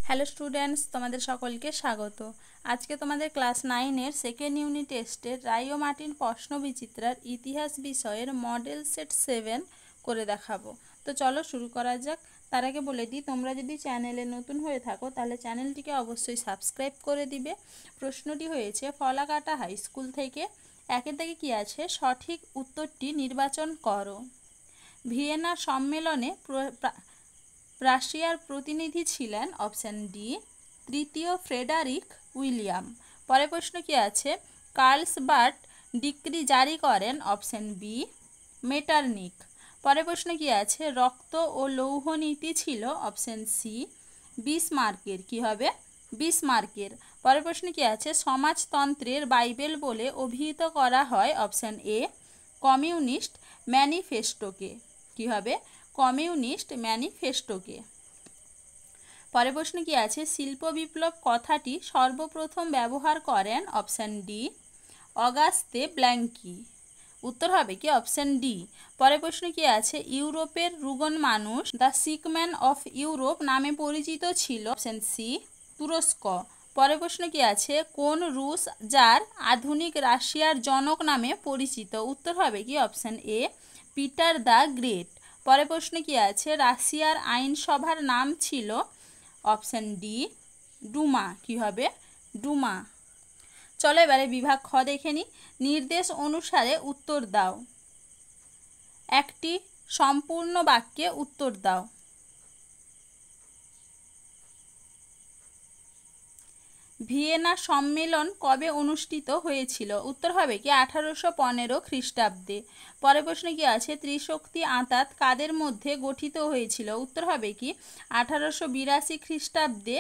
Hello students, তোমাদের সকলকে স্বাগত। আজকে তোমাদের ক্লাস 9-এর সেকেন্ড ইউনিট টেস্টের রায় ও মার্টিন প্রশ্নবিচিত্রার ইতিহাস বিষয়ের মডেল সেট 7 করে দেখাবো। তো চলো শুরু করা যাক। তার আগে বলে দিই, তোমরা যদি চ্যানেলে নতুন হয়ে থাকো তাহলে চ্যানেলটিকে অবশ্যই সাবস্ক্রাইব করে দিবে। প্রশ্নটি হয়েছে ফলাকাটা হাই স্কুল থেকে। একের থেকে কী আছে, সঠিক উত্তরটি নির্বাচন করো। ভিয়েনা সম্মেলনে রাশিয়ার প্রতিনিধি ছিলেন অপশান ডি তৃতীয় ফ্রেডারিক উইলিয়াম। পরের প্রশ্ন কি আছে, কার্লসবার্গ ডিক্রি জারি করেন অপশান বি মেটারনিখ। পরের প্রশ্ন কি আছে, রক্ত ও লৌহ নীতি ছিল অপশান সি বিসমার্কের। কি হবে, বিসমার্কের। পরের প্রশ্ন কি আছে, সমাজতন্ত্রের বাইবেল বলে অভিহিত করা হয় অপশান এ কমিউনিস্ট ম্যানিফেস্টোকে। কি হবে, কমিউনিস্ট ম্যানিফেস্টোকে। পরের প্রশ্ন কি আছে, শিল্প বিপ্লব কথাটি সর্বপ্রথম ব্যবহার করেন অপশান ডি অগাস্তে ব্ল্যাঙ্কি। উত্তর হবে কি অপশান ডি। পরের প্রশ্ন কি আছে, ইউরোপের রুগন মানুষ the sick man of Europe নামে পরিচিত ছিল অপশান সি তুরস্ক। পরের প্রশ্ন কি আছে, কোন রুশ যার আধুনিক রাশিয়ার জনক নামে পরিচিত। উত্তর হবে কি option A Peter the great. পরের প্রশ্ন কি আছে, রাশিয়ার আইনসভার নাম ছিল অপশান ডি ডুমা। কি হবে, ডুমা। চলো এবারে বিভাগ খ দেখে নিই। নির্দেশ অনুসারে উত্তর দাও। একটি সম্পূর্ণ বাক্যে উত্তর দাও। ভিয়েনা সম্মেলন কবে অনুষ্ঠিত হয়েছিল। উত্তর হবে কি 1815 খ্রিস্টাব্দে। পরের প্রশ্ন কি আছে, ত্রিশক্তি আঁতাত কাদের মধ্যে গঠিত হয়েছিল। উত্তর হবে কি 1882 খ্রিস্টাব্দে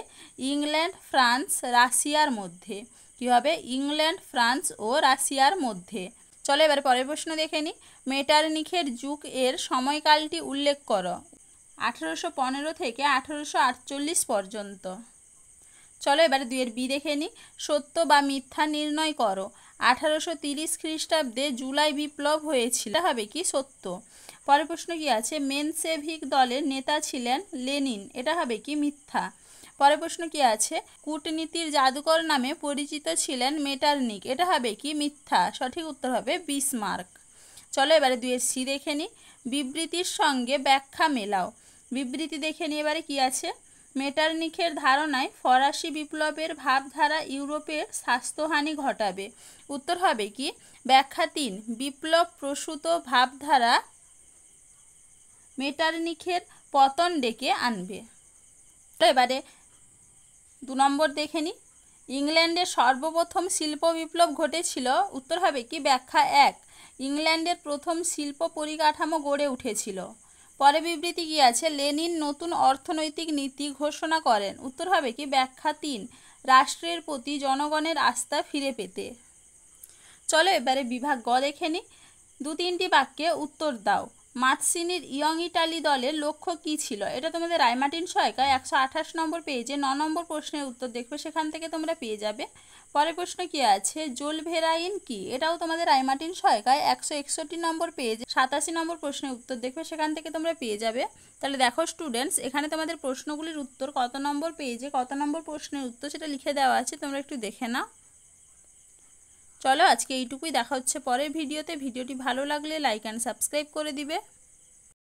ইংল্যান্ড ফ্রান্স রাশিয়ার মধ্যে। কি হবে, ইংল্যান্ড ফ্রান্স ও রাশিয়ার মধ্যে। চলো এবার পরের প্রশ্ন দেখে নিই। মেটারনিখের যুগ এর সময়কালটি উল্লেখ করো। 1815 থেকে 1848 পর্যন্ত। চলো এবারে 2-এর বি দেখে নিই। সত্য বা মিথ্যা নির্ণয় করো। 1830 খ্রিস্টাব্দে জুলাই বিপ্লব হয়েছিল। এটা হবে কি সত্য। পরের প্রশ্ন কি আছে, মেনসেভিক দলের নেতা ছিলেন লেনিন। এটা হবে কি মিথ্যা। পরের প্রশ্ন কি আছে, কূটনীতির জাদুকর নামে পরিচিত ছিলেন মেটারনিখ। এটা হবে কি মিথ্যা। সঠিক উত্তর হবে বিসমার্ক। চলো এবারে 2-এর সি দেখে নিই। বিবৃতির সঙ্গে ব্যাখ্যা মেলাও। বিবৃতি দেখে নিই এবারে কি আছে, মেটারনিখের ধারণায় ফরাসি বিপ্লবের ভাবধারা ইউরোপের স্বাস্থ্যহানি ঘটাবে। উত্তর হবে কি ব্যাখ্যা 3 বিপ্লব প্রসূত ভাবধারা মেটারনিখের পতন ডেকে আনবে। তো এবারে 2 নম্বর দেখে নিই। ইংল্যান্ডে সর্বপ্রথম শিল্প বিপ্লব ঘটেছিল। উত্তর হবে কি ব্যাখ্যা 1 ইংল্যান্ডের প্রথম শিল্প পরিকাঠামো গড়ে উঠেছিল। পরে বিবৃতি কি আছে, লেনিন নতুন অর্থনৈতিক নীতি ঘোষণা করেন। উত্তর হবে কি ব্যাখ্যা 3 রাষ্ট্রের প্রতি জনগণের আস্থা ফিরে পেতে। চলো এবারে বিভাগ গ দেখে নিই। 2-3টি বাক্যে উত্তর দাও। মাৎসিনির ইয়ং ইটালি দলের লক্ষ্য কি ছিল। এটা তোমাদের রায় মার্টিন সহায়িকায় 128 নম্বর পেজে 9 নম্বর প্রশ্নের উত্তর দেখবে, সেখান থেকে তোমরা পেয়ে যাবে। পরের প্রশ্ন কি আছে, জোলভেরাইন কি। এটাও তোমাদের রায় মার্টিন সহায়িকায় 161 নম্বর পেজে 87 নম্বর প্রশ্নের উত্তর দেখবে, সেখান থেকে তোমরা পেয়ে যাবে। তাহলে দেখো স্টুডেন্টস, এখানে তোমাদের প্রশ্নগুলির উত্তর কত নম্বর পেজে কত নম্বর প্রশ্নের উত্তর সেটা লিখে দেওয়া আছে, তোমরা একটু দেখে নাও। চলো আজকে এইটুকুই, দেখা হচ্ছে পরের ভিডিওতে। ভিডিওটি ভালো লাগলে লাইক অ্যান্ড সাবস্ক্রাইব করে দিবে।